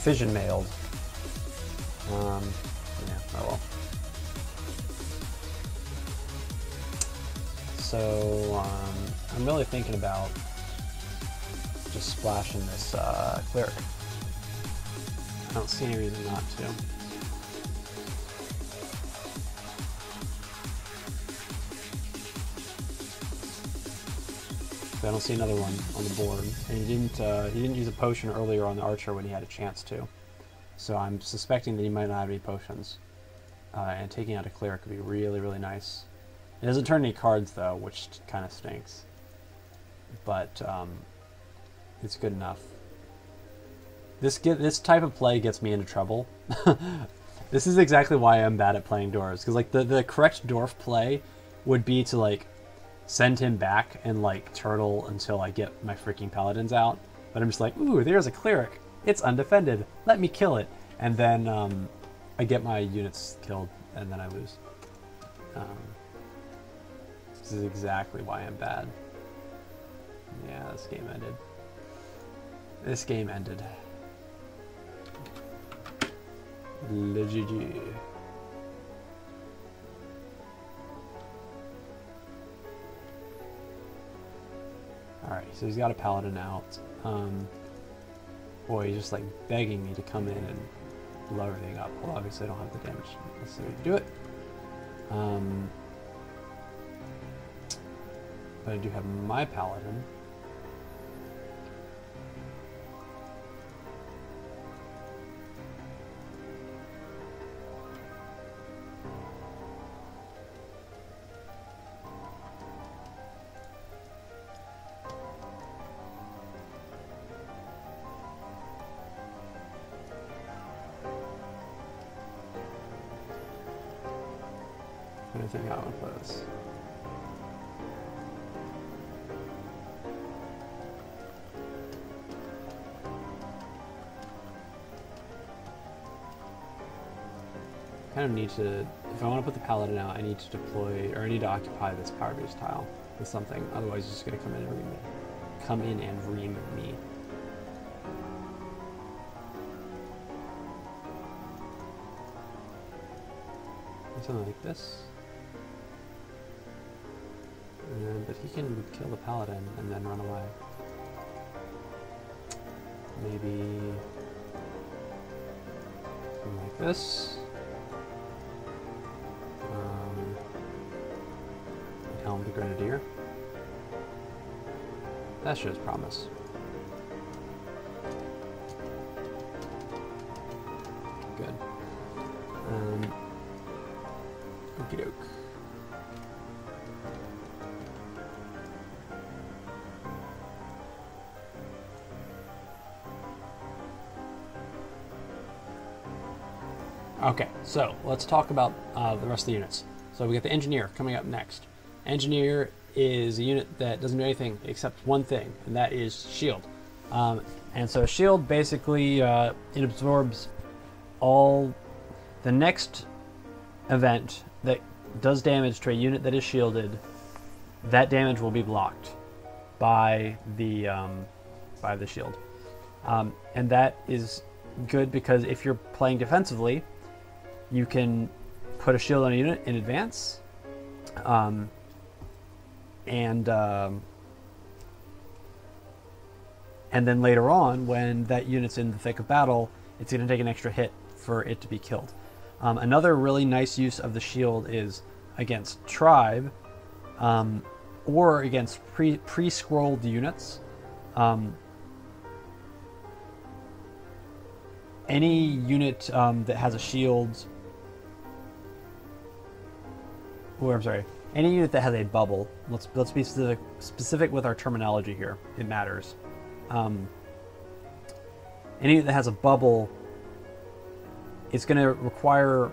fission mailed. Yeah, oh well. So I'm really thinking about just splashing this cleric. I don't see any reason not to. I don't see another one on the board, and he didn't use a potion earlier on the archer when he had a chance to. So I'm suspecting that he might not have any potions, and taking out a cleric would be really, really nice. It doesn't turn any cards though, which kind of stinks, but it's good enough. This type of play gets me into trouble. This is exactly why I'm bad at playing dwarves, because like the correct dwarf play would be to like send him back and like turtle until I get my freaking paladins out. But I'm just like, ooh, there's a cleric. It's undefended. Let me kill it. And then I get my units killed and then I lose. This is exactly why I'm bad. Yeah, this game ended. This game ended. Le GG. Alright, so he's got a paladin out. Boy, he's just like begging me to come in and blow everything up. Well, obviously I don't have the damage necessary to do it. But I do have my paladin. I think I want to play this. I kind of need to, if I want to put the paladin out, I need to deploy, or I need to occupy this power boost tile with something. Otherwise, it's just going to come in and ream me. Come in and ream me. Something like this. But he can kill the paladin and then run away. Maybe something like this. Helm the Grenadier. That shows promise. Good. Okie doke. Okay, so let's talk about the rest of the units. So we got the Engineer coming up next. Engineer is a unit that doesn't do anything except one thing, and that is shield. And so shield basically it absorbs all the next event that does damage to a unit that is shielded. That damage will be blocked by the shield, and that is good because if you're playing defensively, you can put a shield on a unit in advance, and then later on, when that unit's in the thick of battle, it's going to take an extra hit for it to be killed. Another really nice use of the shield is against tribe, or against pre-scrolled units. Any unit that has a shield, or I'm sorry, any unit that has a bubble. Let's be specific with our terminology here. It matters. Any unit that has a bubble, it's going to require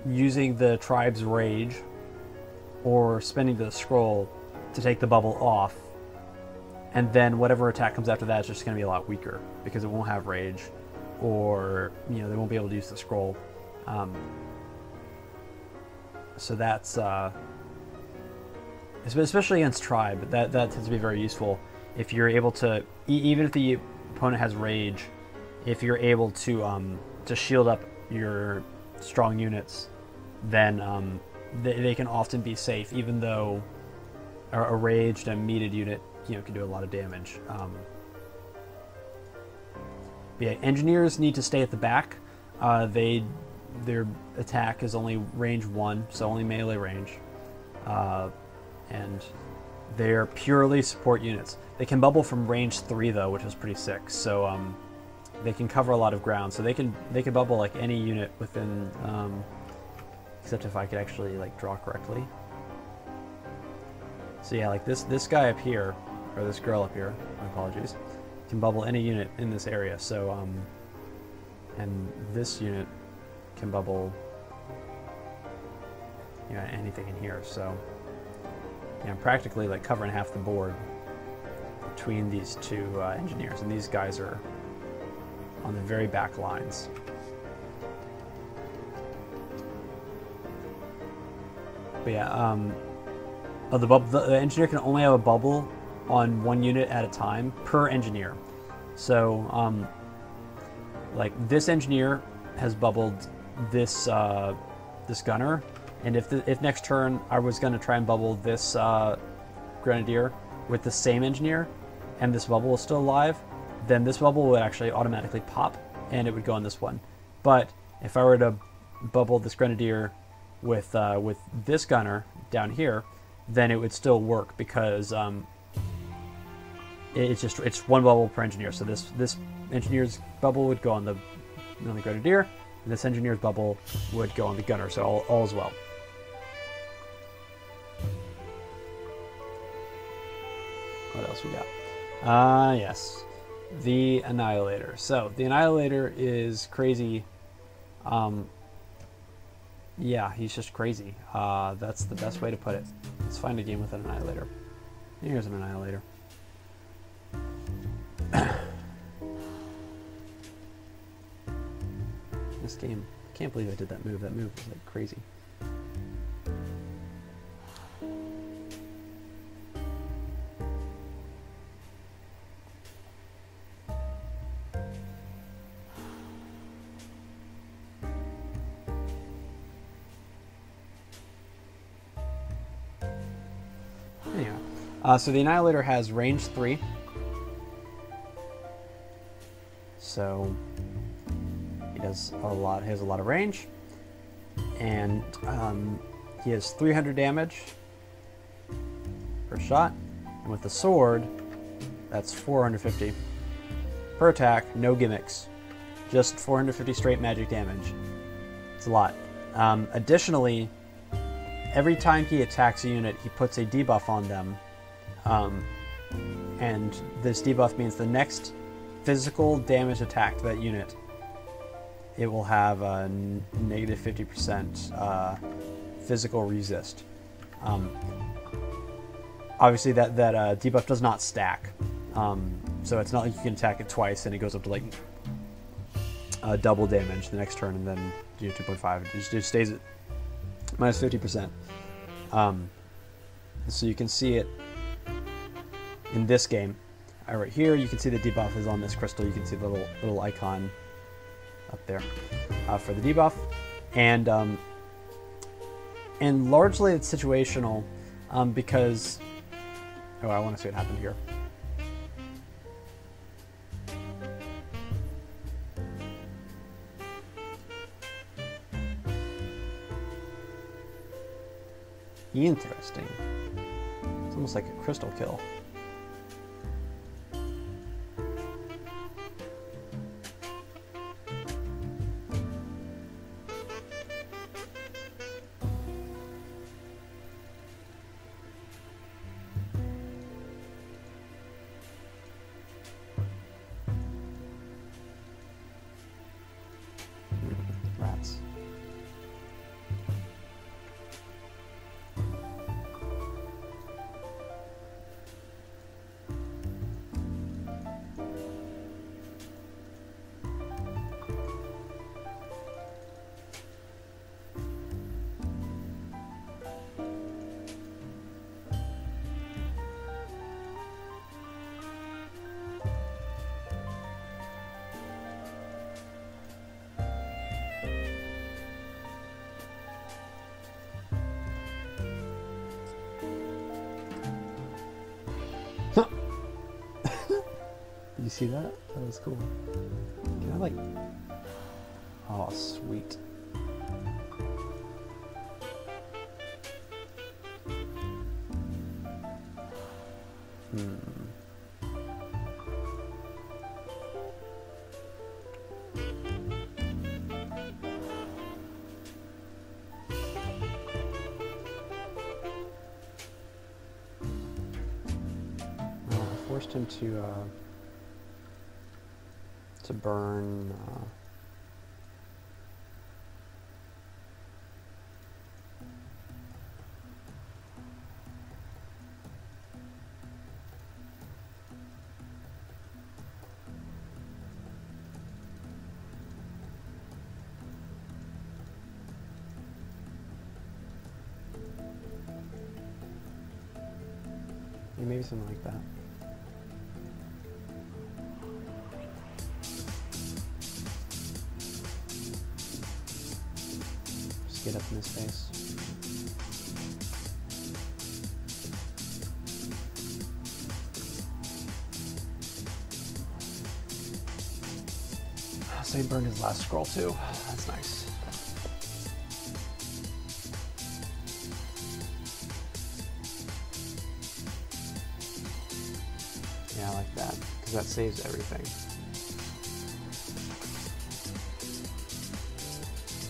using the tribe's rage or spending the scroll to take the bubble off, and then whatever attack comes after that is just going to be a lot weaker because it won't have rage, or they won't be able to use the scroll. So that's especially against tribe, that tends to be very useful. If you're able to, even if the opponent has rage, if you're able to shield up your strong units, then they can often be safe, even though a raged and meated unit, can do a lot of damage. Yeah, engineers need to stay at the back. Their attack is only range 1, so only melee range, and they're purely support units. They can bubble from range 3 though, which is pretty sick. So they can cover a lot of ground. So they can bubble like any unit within, except if I could actually like draw correctly. So yeah, like this guy up here, or this girl up here, my apologies, can bubble any unit in this area. So and this unit can bubble anything in here. So I'm practically like covering half the board between these two engineers, and these guys are on the very back lines. But yeah, the engineer can only have a bubble on one unit at a time per engineer. So like this engineer has bubbled this this gunner, and if next turn I was going to try and bubble this grenadier with the same engineer, and this bubble is still alive, then this bubble would actually automatically pop, and it would go on this one. But if I were to bubble this grenadier with this gunner down here, then it would still work, because it's one bubble per engineer. So this engineer's bubble would go on the grenadier, and this engineer's bubble would go on the gunner. So all is well. What else we got? Yes, the Annihilator. So the Annihilator is crazy. Yeah, he's just crazy. That's the best way to put it. Let's find a game with an Annihilator. Here's an Annihilator. This game, I can't believe I did that move. That move was like crazy. Anyway, so the Annihilator has range 3. So he does a lot. He has a lot of range, and he has 300 damage per shot. And with the sword, that's 450 per attack. No gimmicks, just 450 straight magic damage. It's a lot. Additionally, every time he attacks a unit, he puts a debuff on them, and this debuff means the next physical damage attack to that unit, it will have a negative 50% physical resist. Obviously, that debuff does not stack, so it's not like you can attack it twice and it goes up to like double damage the next turn, and then 2.5. It just stays at minus 50%. So you can see it in this game. Right here, you can see the debuff is on this crystal. You can see the little icon up there for the debuff, and largely it's situational, because I want to see what happened here. Interesting. It's almost like a crystal kill. Rats. You see that? That was cool. Can I like... Oh, sweet. Forced him to burn maybe something like that. Get up in his face. So he burned his last scroll too. That's nice. Yeah, I like that, because that saves everything.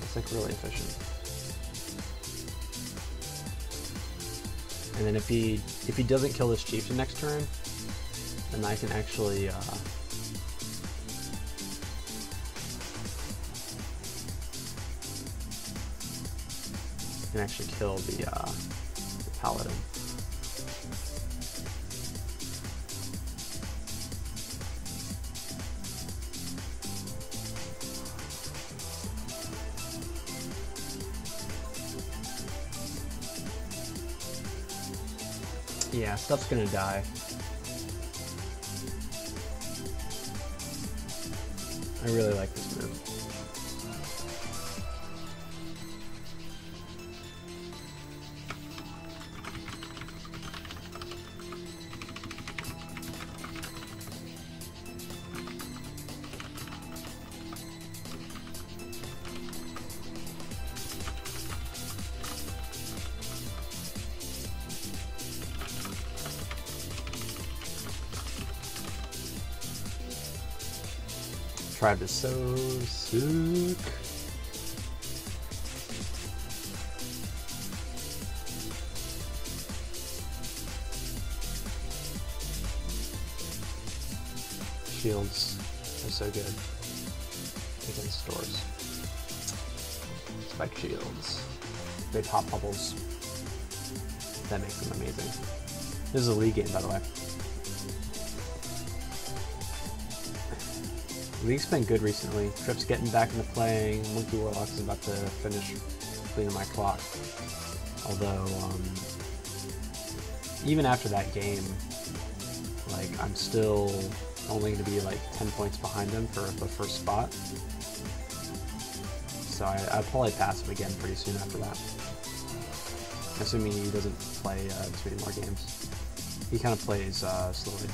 It's like really efficient. And then if he doesn't kill this chieftain next turn, then I can actually kill the paladin. Yeah, stuff's gonna die. I really like this move. Tribe is so sick. Shields are so good against doors. Spike shields. They pop bubbles. That makes them amazing. This is a league game, by the way. League's been good recently. Trip's getting back into playing. Monkey Warlock is about to finish cleaning my clock. Although, even after that game, like, I'm still only going to be like 10 points behind him for the first spot. So I'll probably pass him again pretty soon after that. Assuming he doesn't play too many more games. He kind of plays slowly.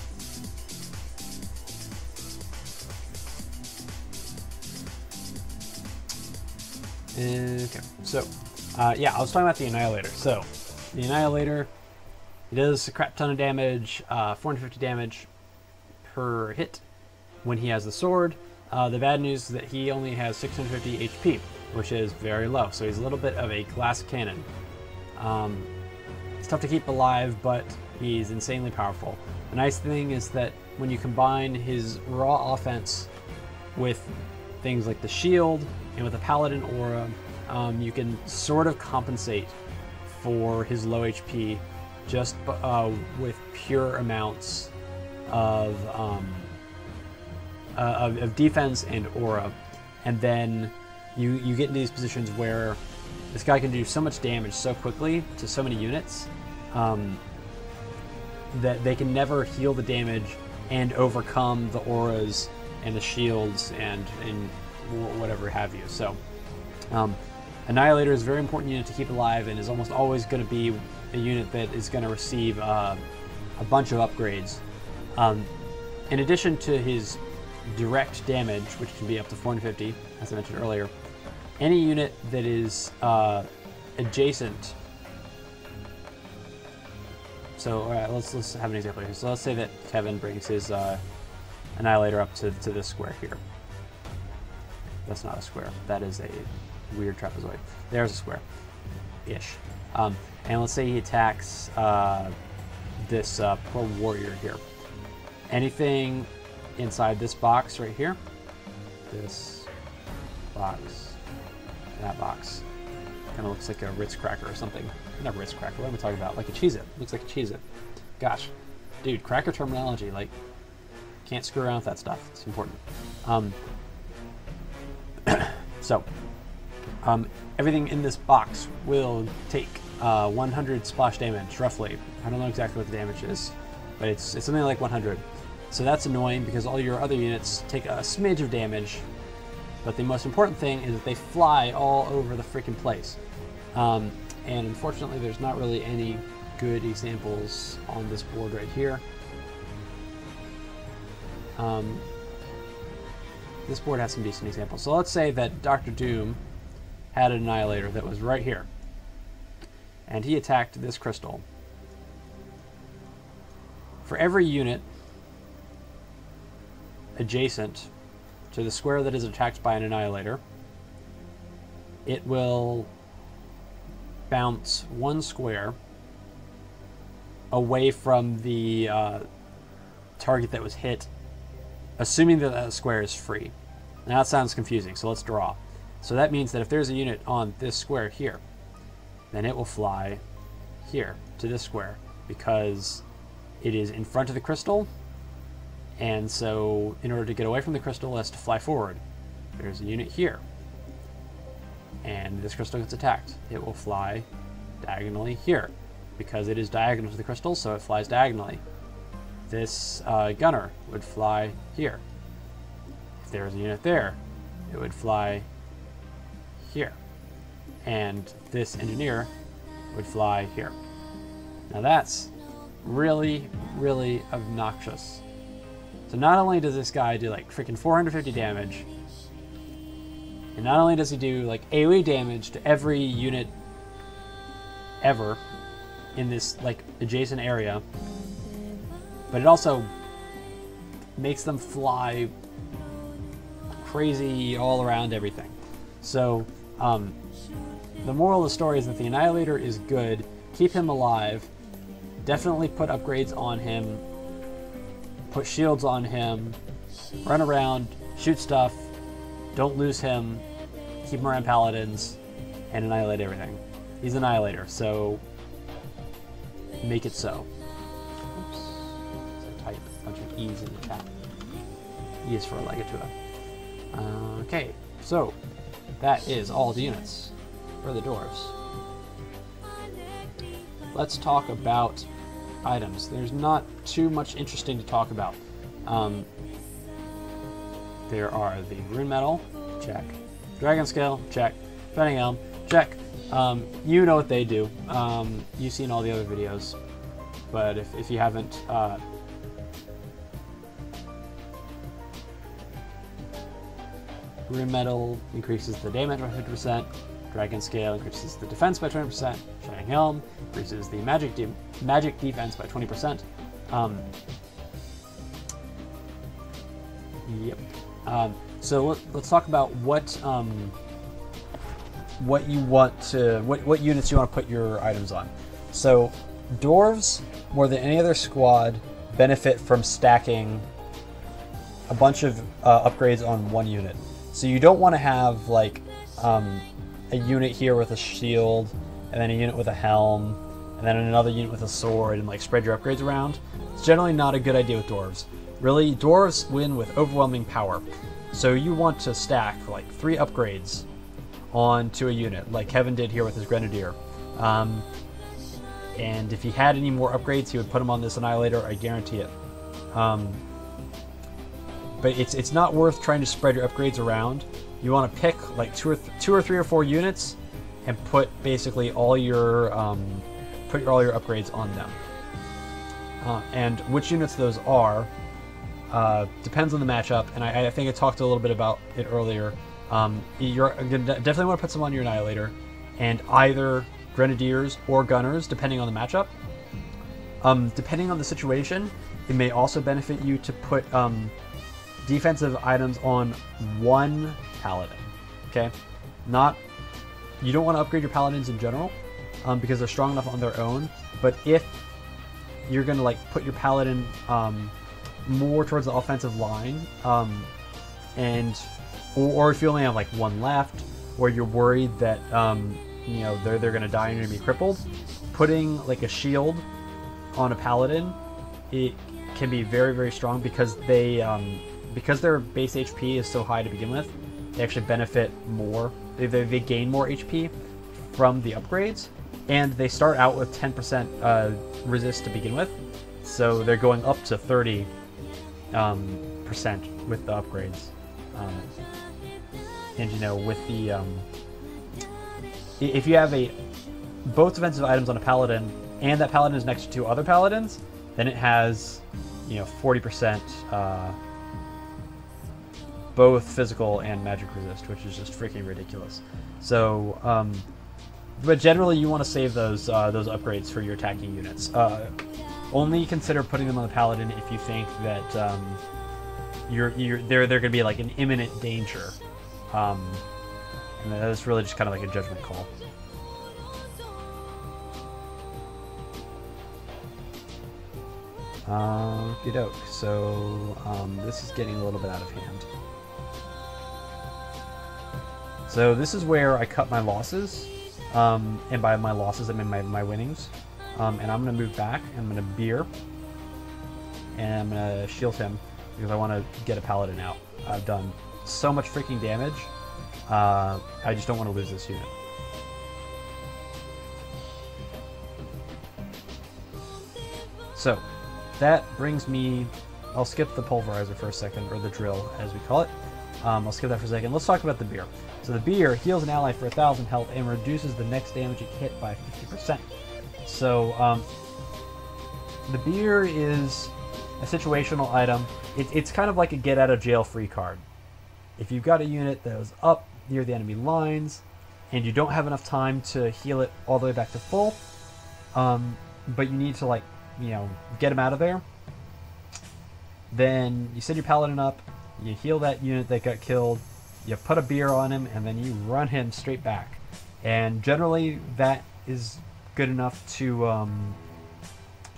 Okay, so, yeah, I was talking about the Annihilator. So, the Annihilator, he does a crap ton of damage, 450 damage per hit when he has the sword. The bad news is that he only has 650 HP, which is very low, so he's a little bit of a glass cannon. It's tough to keep alive, but he's insanely powerful. The nice thing is that when you combine his raw offense with things like the shield and with the paladin aura, you can sort of compensate for his low HP just with pure amounts of defense and aura, and then you get into these positions where this guy can do so much damage so quickly to so many units that they can never heal the damage and overcome the auras and the shields and whatever have you. So Annihilator is a very important unit to keep alive and is almost always going to be a unit that is going to receive a bunch of upgrades. in addition to his direct damage, which can be up to 450, as I mentioned earlier, any unit that is adjacent. So all right, let's have an example here. So let's say that Kevin brings his Annihilator up to this square here. That's not a square. That is a weird trapezoid. There's a square-ish. And let's say he attacks this poor warrior here. Anything inside this box right here, this box, that box, kind of looks like a Ritz cracker or something. Not Ritz cracker, what am I talking about? Like a Cheez-It. Looks like a Cheez-It. Gosh, dude, cracker terminology, like, can't screw around with that stuff. It's important. Everything in this box will take 100 splash damage, roughly. I don't know exactly what the damage is, but it's something like 100. So that's annoying because all your other units take a smidge of damage, but the most important thing is that they fly all over the freaking place. And unfortunately, there's not really any good examples on this board right here. This board has some decent examples. So let's say that Dr. Doom had an Annihilator that was right here, and he attacked this crystal. For every unit adjacent to the square that is attacked by an Annihilator, it will bounce one square away from the target that was hit, assuming that that square is free. Now that sounds confusing, so let's draw. So that means that if there's a unit on this square here, then it will fly here to this square because it is in front of the crystal, and so in order to get away from the crystal, it has to fly forward. There's a unit here, and this crystal gets attacked. It will fly diagonally here because it is diagonal to the crystal, so it flies diagonally. This gunner would fly here. If there was a unit there, it would fly here. And this engineer would fly here. Now that's really, really obnoxious. So not only does this guy do like freaking 450 damage, and not only does he do like AoE damage to every unit ever in this like adjacent area, but it also makes them fly crazy all around everything. So the moral of the story is that the Annihilator is good. Keep him alive. Definitely put upgrades on him. Put shields on him. Run around. Shoot stuff. Don't lose him. Keep him around paladins. And annihilate everything. He's an Annihilator, so make it so. Oops. So type a bunch of E's in the chat. E is for Elagatua. Okay, so that is all the units for the Dwarves. Let's talk about items. There's not too much interesting to talk about. There are the Rune Metal, check. Dragon Scale, check. Fetting Elm, check. You know what they do. You've seen all the other videos. But if you haven't, Rune Metal increases the damage by 50%. Dragon Scale increases the defense by 20%. Shining Helm increases the magic defense by 20%. Yep. So let's talk about what you want to what units you want to put your items on. So Dwarves, more than any other squad, benefit from stacking a bunch of upgrades on one unit. So you don't want to have like a unit here with a shield, and then a unit with a helm, and then another unit with a sword, and like spread your upgrades around. It's generally not a good idea with Dwarves. Really, Dwarves win with overwhelming power. So you want to stack like 3 upgrades onto a unit, like Kevin did here with his Grenadier. And if he had any more upgrades, he would put them on this Annihilator, I guarantee it. But it's not worth trying to spread your upgrades around. You want to pick like two or three or 4 units and put basically all your upgrades on them. And which units those are, depends on the matchup, and I think I talked a little bit about it earlier. You're gonna definitely want to put some on your Annihilator, and either Grenadiers or Gunners, depending on the matchup. Depending on the situation, it may also benefit you to put defensive items on one Paladin. Okay, you don't want to upgrade your Paladins in general, because they're strong enough on their own. But if you're gonna like put your Paladin more towards the offensive line, or if you only have like one left, or you're worried that you know they're gonna die and you're gonna be crippled, putting like a shield on a Paladin, it can be very, very strong because because their base HP is so high to begin with. They actually benefit more. They gain more HP from the upgrades, and they start out with 10% resist to begin with, so they're going up to 30% with the upgrades. And you know, with the if you have both defensive items on a Paladin, and that Paladin is next to two other Paladins, then it has, you know, 40% both physical and magic resist, which is just freaking ridiculous. So, but generally you want to save those upgrades for your attacking units. Only consider putting them on the Paladin if you think that they're going to be like an imminent danger, and that's really just kind of like a judgment call. Okey-doke. So this is getting a little bit out of hand. So this is where I cut my losses, and by my losses I mean my winnings. And I'm going to move back, and I'm going to beer, and I'm going to shield him because I want to get a Paladin out. I've done so much freaking damage. I just don't want to lose this unit. So that brings me, I'll skip the pulverizer for a second, or the drill as we call it. I'll skip that for a second. Let's talk about the beer. So the beer heals an ally for 1,000 health and reduces the next damage it hit by 50%. So the beer is a situational item. It's kind of like a get out of jail free card. If you've got a unit that is up near the enemy lines and you don't have enough time to heal it all the way back to full, but you need to, like, you know, get him out of there, then you send your Paladin up, you heal that unit that got killed, you put a beer on him, and then you run him straight back. And generally that is good enough to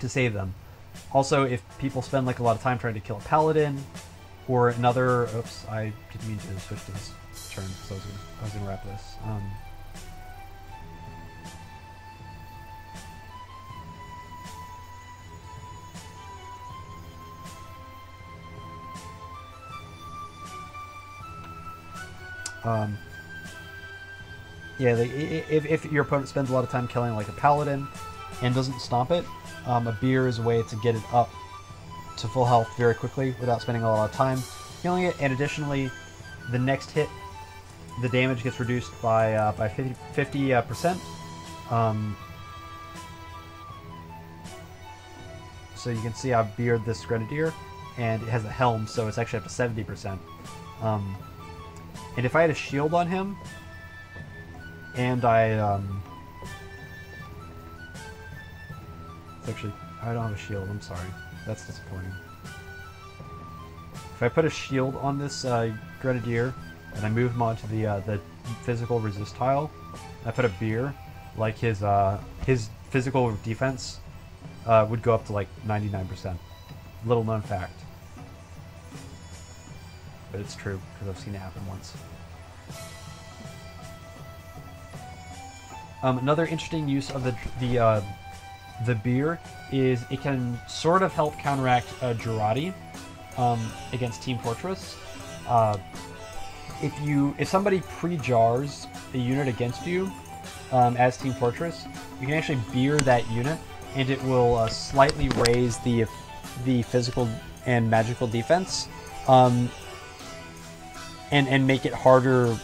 save them. Also, if people spend like a lot of time trying to kill a Paladin or another, oops, I didn't mean to switch to this turn because I was gonna wrap this. Yeah, if your opponent spends a lot of time killing like a Paladin and doesn't stomp it, a beer is a way to get it up to full health very quickly without spending a lot of time healing it. And additionally, the next hit, the damage gets reduced by 50%. So you can see I've beered this Grenadier, and it has a helm, so it's actually up to 70%. And if I had a shield on him, and I don't have a shield, I'm sorry. That's disappointing. If I put a shield on this Grenadier, and I move him onto the physical resist tile, I put a beer, like his physical defense would go up to like 99%. Little known fact. But it's true, because I've seen it happen once. Another interesting use of the beer is it can sort of help counteract Jurati against Team Fortress. If somebody pre-jars a unit against you as Team Fortress, you can actually beer that unit, and it will slightly raise the physical and magical defense, and make it harder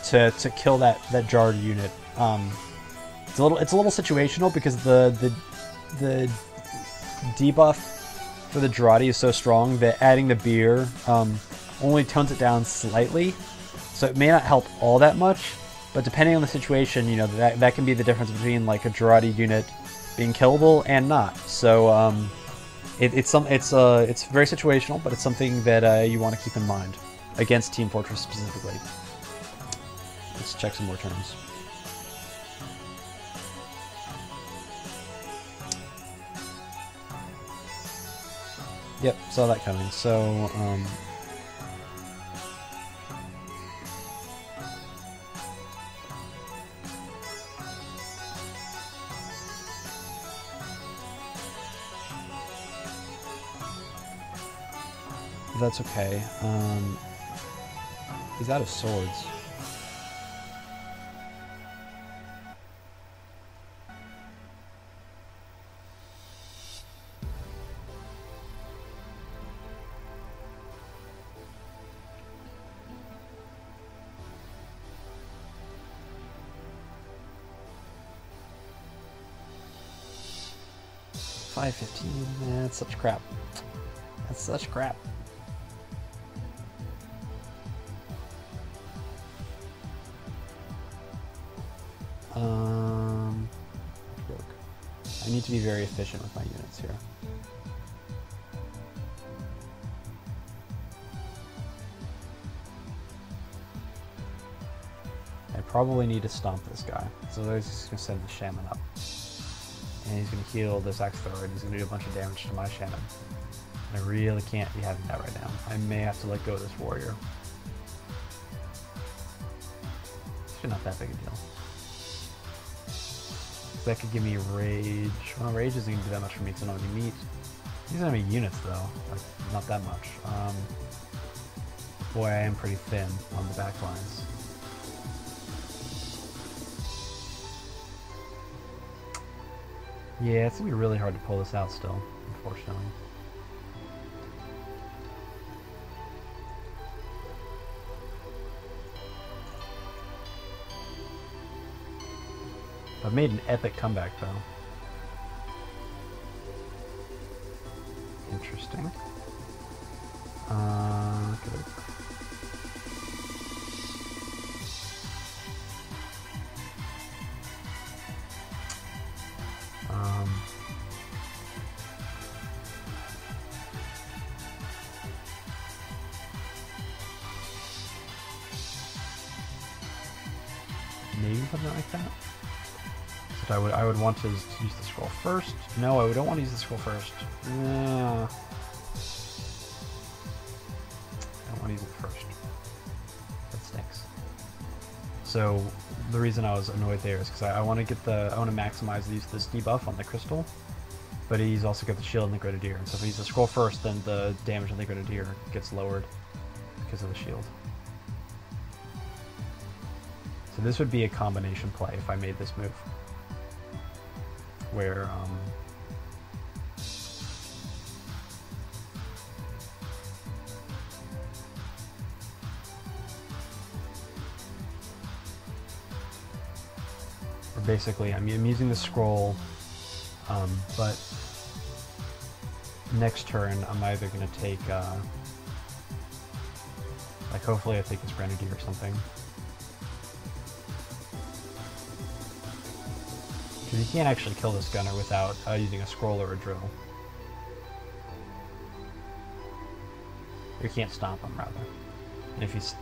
to kill that jarred unit. It's a little situational because the debuff for the Dwarves is so strong that adding the beer only tones it down slightly. So it may not help all that much, but depending on the situation, you know, that can be the difference between like a Dwarves unit being killable and not. So it's very situational, but it's something that you want to keep in mind against Team Fortress specifically. Let's check some more turns. Yep, saw that coming. So, that's okay. He's out of swords. $5.15. That's such crap. That's such crap. Look. I need to be very efficient with my units here. I probably need to stomp this guy. So I was just going to send the shaman up. And he's going to heal this axe thrower, and he's going to do a bunch of damage to my shaman. And I really can't be having that right now. I may have to let go of this warrior. It's not that big a deal. That could give me rage. Well, rage isn't going to do that much for me, so I don't need meat. These are enemy units, though. Like, not that much. Boy, I am pretty thin on the back lines. Yeah, it's going to be really hard to pull this out still, unfortunately. I've made an epic comeback, though. Interesting. Good. Maybe something like that. I would want to use the scroll first. No, I don't want to use the scroll first. I don't want to use it first. That stinks. So the reason I was annoyed there is because I want to maximize the use of this debuff on the crystal, but he's also got the shield and the grenadier. And so if I use the scroll first, then the damage on the grenadier gets lowered because of the shield. So this would be a combination play if I made this move. Where basically I'm using the scroll, but next turn I'm either going to take like hopefully I take this grenadier or something. Because you can't actually kill this gunner without using a scroll or a drill. You can't stomp him, rather. And if he's...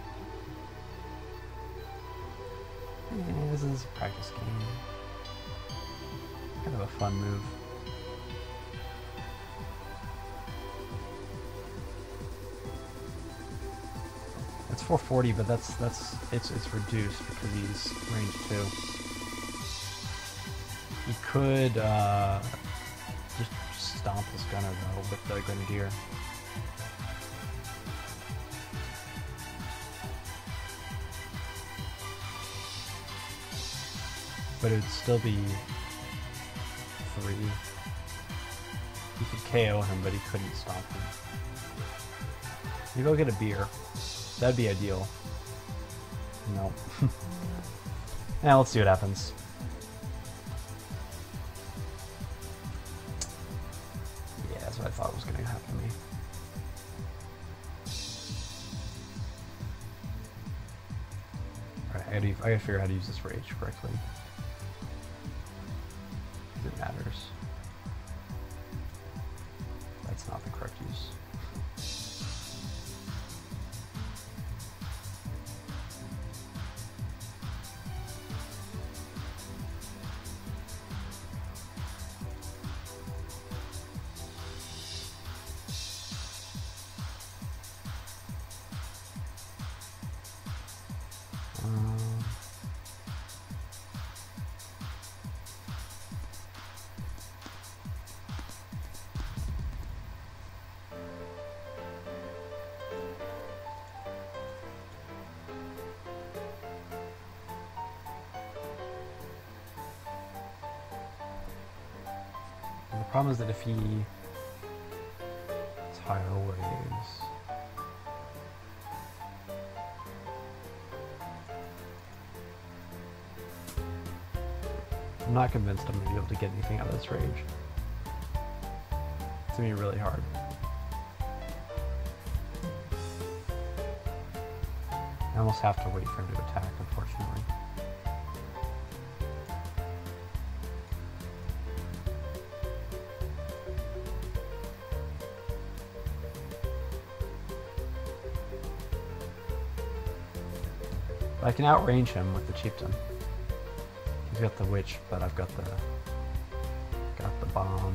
Yeah, this is a practice game. Kind of a fun move. That's 440, but it's reduced because he's range 2. He could just stomp this gunner though with the grenadier. But it would still be 3. He could KO him, but he couldn't stop him. Maybe I'll get a beer. That'd be ideal. No. Now let's see what happens. Yeah, that's what I thought was going to happen. gotta figure out how to use this rage correctly. It matters. That's not the correct use. The problem is that if he tidal waves, I'm not convinced I'm going to be able to get anything out of this rage. It's going to be really hard. I almost have to wait for him to attack, unfortunately. I can outrange him with the chieftain. He's got the witch, but I've got the bomb.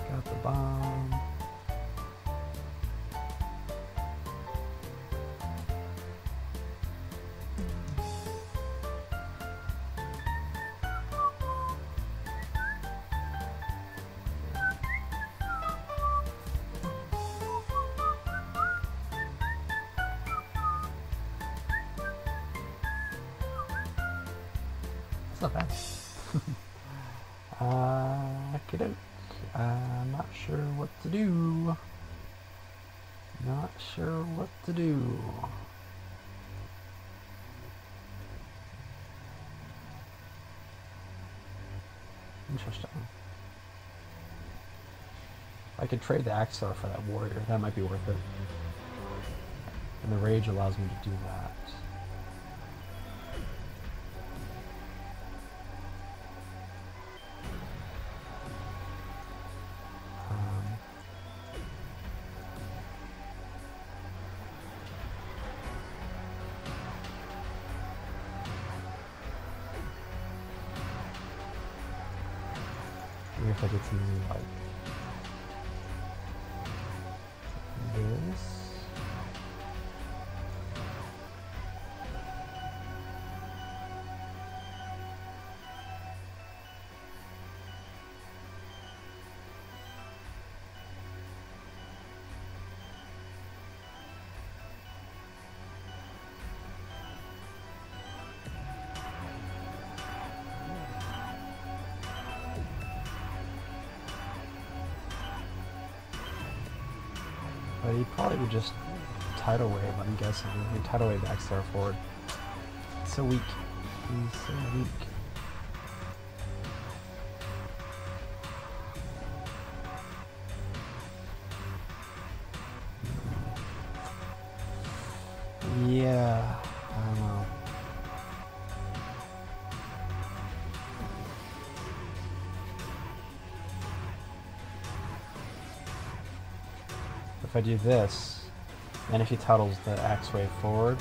Got the bomb. It's not bad. Okey-doke. I'm not sure what to do. Not sure what to do. Interesting. I could trade the Axar for that warrior. That might be worth it. And the rage allows me to do that. Maybe if I did something like this. But he probably would just tidal wave, I'm guessing. He'd tidal wave the X-Star forward. It's so weak. He's so weak. Yeah, I don't know. If I do this, and if he tuttles the axe wave forward,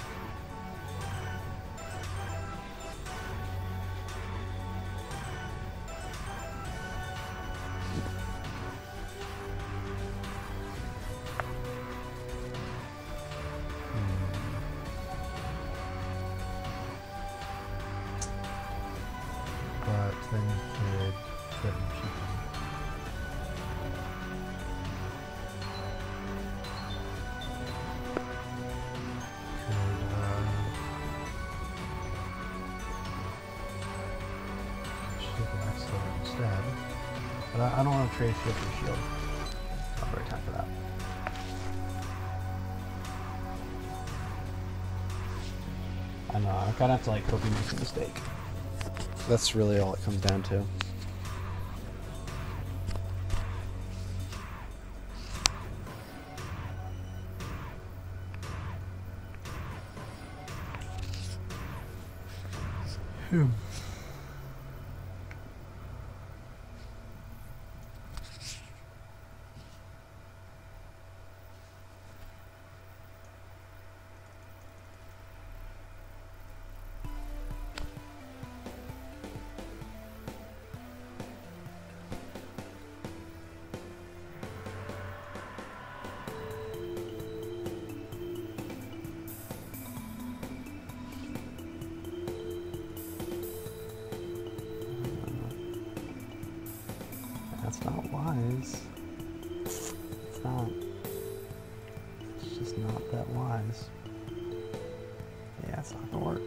but then he could threaten people. Instead, but I don't want to trade shield for shield. Not the right time for that. I know, I kind of have to like hope he makes a mistake. That's really all it comes down to. That's not wise. It's not. It's just not that wise. Yeah, it's not gonna work.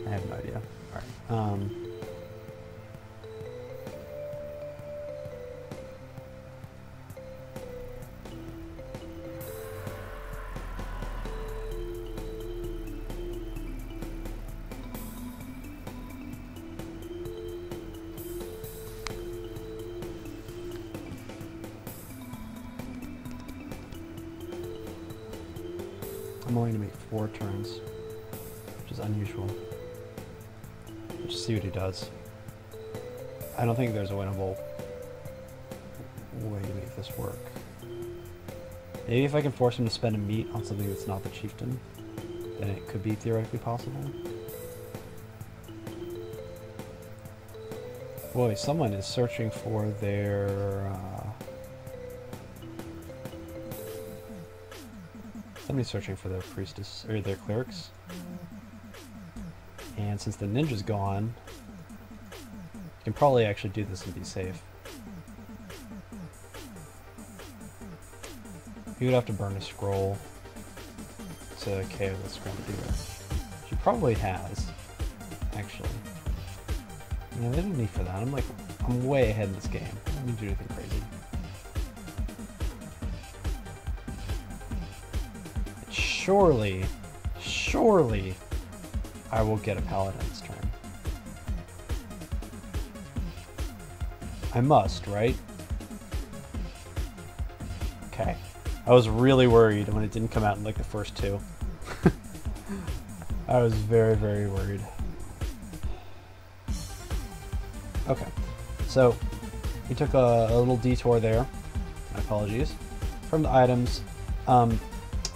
I have no idea. Alright. I'm only going to make 4 turns, which is unusual. Let's just see what he does. I don't think there's a winnable way to make this work. Maybe if I can force him to spend a meat on something that's not the chieftain, then it could be theoretically possible. Boy, someone is searching for their... somebody's searching for their priestess, or their clerics. And since the ninja's gone, you can probably actually do this and be safe. He would have to burn a scroll to KO this Grenadier. She probably has, actually. Yeah, there's no need for that. I'm way ahead in this game. I don't need to do anything crazy. Surely, I will get a paladin's turn. I must, right? Okay. I was really worried when it didn't come out in like the first 2. I was very, very worried. Okay. So, we took a little detour there. My apologies. From the items.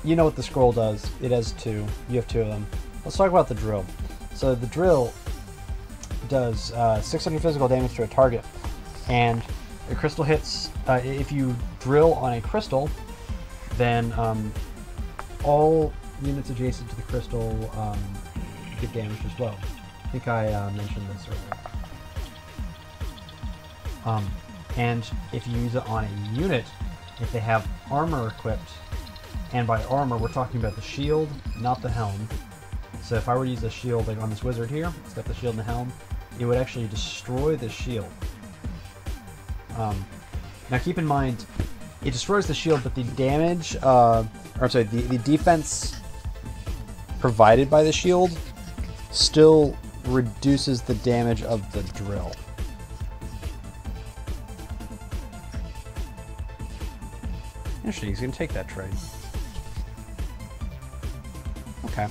You know what the scroll does. It has 2. You have 2 of them. Let's talk about the drill. So the drill does 600 physical damage to a target. And the crystal hits... if you drill on a crystal, then all units adjacent to the crystal get damaged as well. I think I mentioned this earlier. And if you use it on a unit, if they have armor equipped, and by armor, we're talking about the shield, not the helm. So if I were to use a shield, like on this wizard here, it's got the shield and the helm, it would actually destroy the shield. Now keep in mind, it destroys the shield, but the damage, or I'm sorry, the defense provided by the shield still reduces the damage of the drill. Interesting, he's going to take that trade. Okay.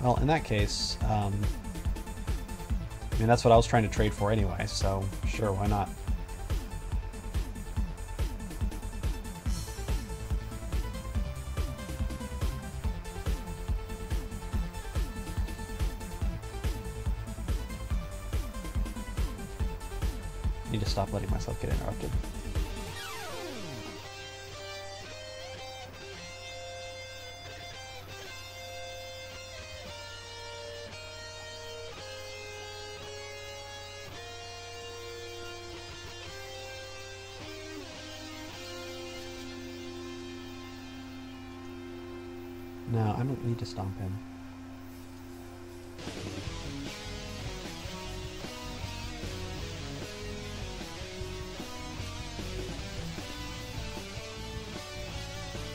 Well, in that case, I mean, that's what I was trying to trade for anyway, so sure, why not? I need to stop letting myself get interrupted. No, I don't need to stomp him.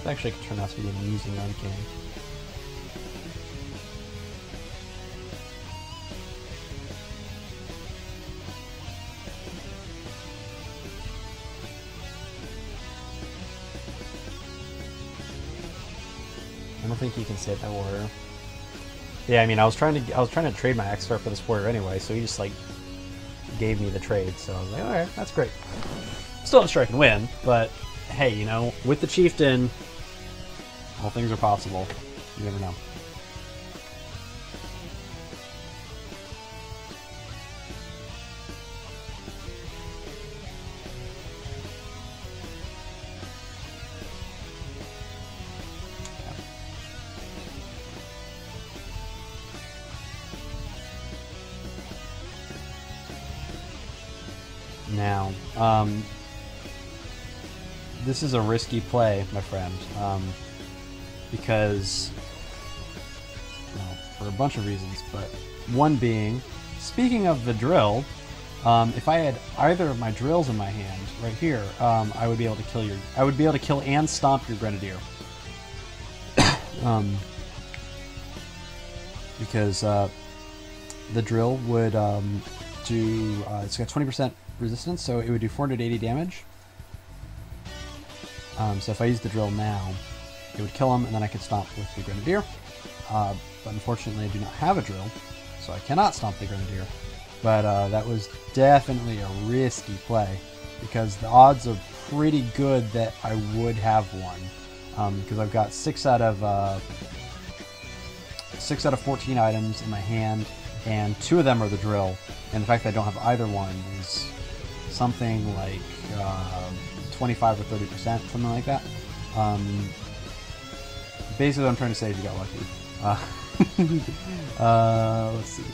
It actually could turn out to be an amusing early game. I don't think he can save that warrior. Yeah, I mean, I was trying to trade my X-Star for this warrior anyway, so he just like gave me the trade. So I was like, all right, that's great. Still not sure I can win, but hey, you know, with the chieftain, all things are possible. You never know. Now, this is a risky play, my friend, because, well, for a bunch of reasons, but one being, speaking of the drill, if I had either of my drills in my hand right here, I would be able to kill I would be able to kill and stomp your grenadier, because the drill would do it's got 20% resistance, so it would do 480 damage. So if I use the drill now, it would kill him, and then I could stomp with the grenadier. But unfortunately, I do not have a drill, so I cannot stomp the grenadier. But that was definitely a risky play, because the odds are pretty good that I would have one, because I've got 6 out of 14 items in my hand, and 2 of them are the drill. And the fact that I don't have either one is something like 25 or 30%, something like that. Basically, what I'm trying to say is you got lucky. Let's see.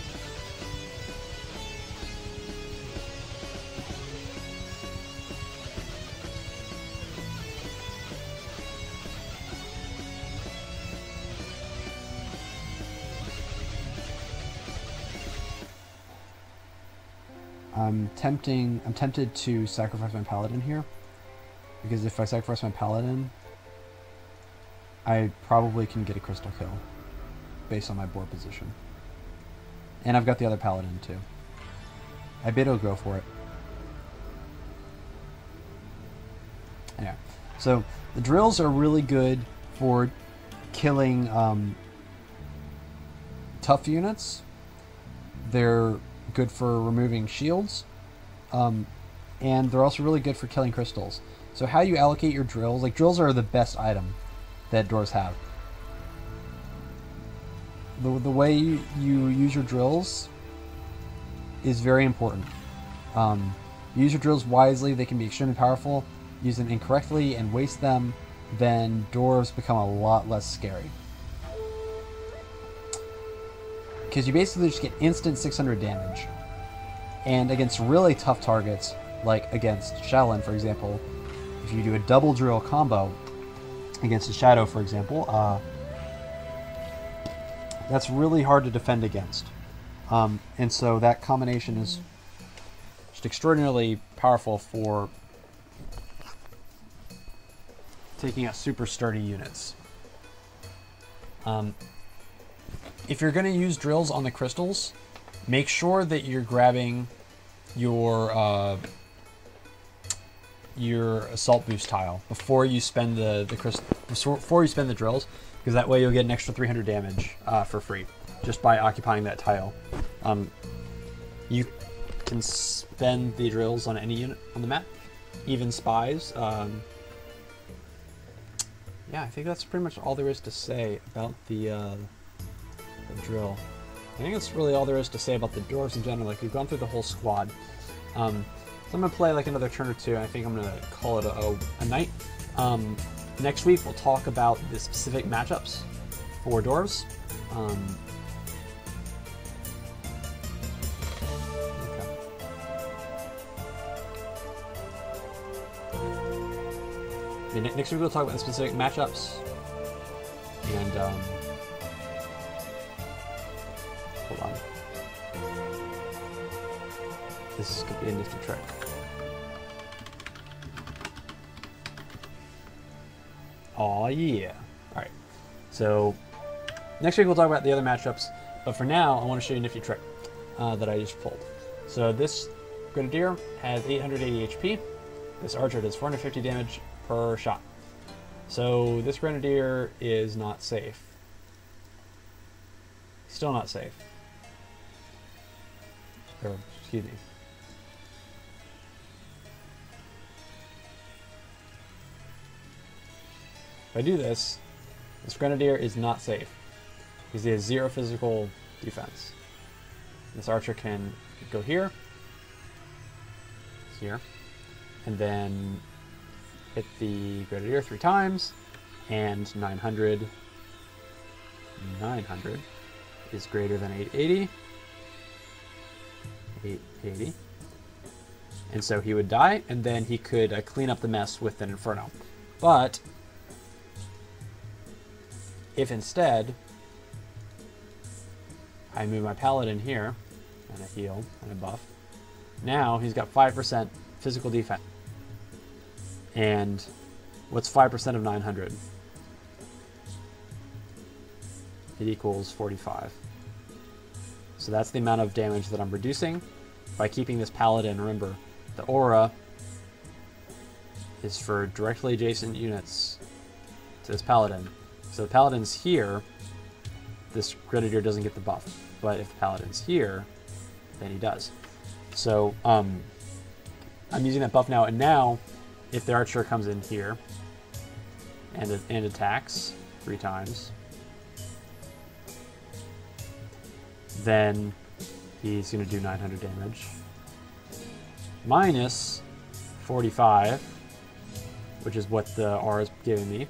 I'm tempted to sacrifice my paladin here, because if I sacrifice my paladin, I probably can get a crystal kill based on my board position. And I've got the other paladin too. I bet he'll go for it. Yeah. So the drills are really good for killing tough units. They're good for removing shields, and they're also really good for killing crystals. So how you allocate your drills, like drills are the best item that dwarves have. The way you use your drills is very important. Use your drills wisely, they can be extremely powerful. Use them incorrectly and waste them, then dwarves become a lot less scary. Because you basically just get instant 600 damage. And against really tough targets, like against Shaolin, for example, if you do a double drill combo against a Shadow, for example, that's really hard to defend against. And so that combination is just extraordinarily powerful for taking out super sturdy units. If you're going to use drills on the crystals, make sure that you're grabbing your assault boost tile before you spend before you spend the drills, because that way you'll get an extra 300 damage for free just by occupying that tile. You can spend the drills on any unit on the map, even spies. Yeah, I think that's pretty much all there is to say about the drill. I think that's really all there is to say about the dwarves in general. Like, we've gone through the whole squad. So I'm gonna play like another turn or two, and I think I'm gonna call it a night. Next week we'll talk about the specific matchups for dwarves. Okay. Next week we'll talk about the specific matchups, and hold on. This could be a nifty trick. Aw, yeah. Alright. So, next week we'll talk about the other matchups, but for now, I want to show you a nifty trick that I just pulled. So, this Grenadier has 880 HP. This Archer does 450 damage per shot. So this Grenadier is not safe. Still not safe. Or, excuse me. If I do this, this Grenadier is not safe because he has 0 physical defense. This archer can go here, and then hit the Grenadier 3 times, and 900 is greater than 880. 880. And so he would die, and then he could clean up the mess with an Inferno. But if instead I move my Paladin here, and a heal, and a buff, now he's got 5% physical defense. And what's 5% of 900? It equals 45. So that's the amount of damage that I'm reducing by keeping this Paladin. Remember, the aura is for directly adjacent units to this Paladin. So the Paladin's here, this Grenadier doesn't get the buff. But if the Paladin's here, then he does. So I'm using that buff now, and now if the archer comes in here and attacks 3 times, then he's going to do 900 damage. Minus 45, which is what the R is giving me.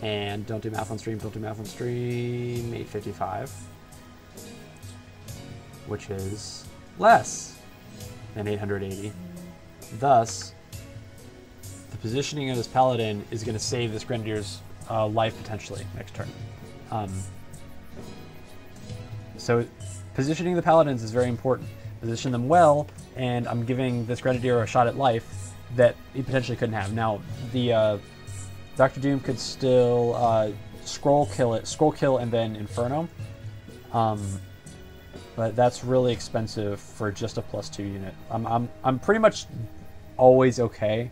And don't do math on stream, 855. Which is less than 880. Thus, the positioning of this Paladin is going to save this Grenadier's life potentially next turn. So positioning the Paladins is very important. Position them well, and I'm giving this Grenadier a shot at life that he potentially couldn't have. Now, the Dr. Doom could still scroll kill and then Inferno. But that's really expensive for just a +2 unit. I'm pretty much always okay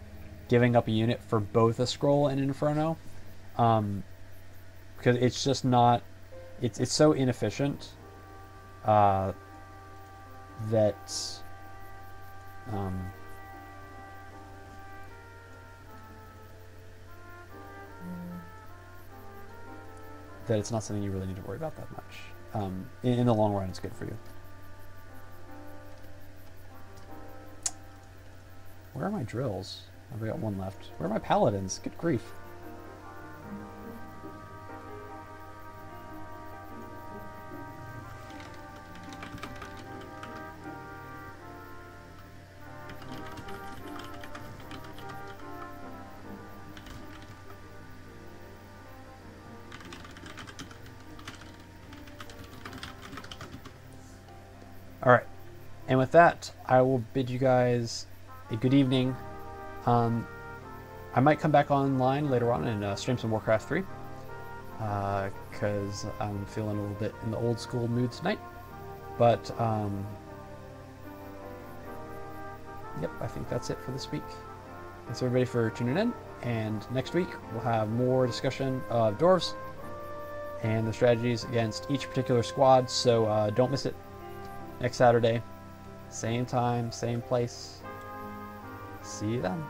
giving up a unit for both a scroll and an Inferno, because it's just not. It's so inefficient that that it's not something you really need to worry about that much. In the long run, it's good for you. Where are my drills? I've got 1 left. Where are my Paladins? Good grief. Alright, and with that, I will bid you guys a good evening. I might come back online later on and stream some Warcraft 3, because I'm feeling a little bit in the old school mood tonight. But, yep, I think that's it for this week. Thanks everybody for tuning in, and next week we'll have more discussion of Dwarves and the strategies against each particular squad, so don't miss it. Next Saturday, same time, same place. See you then.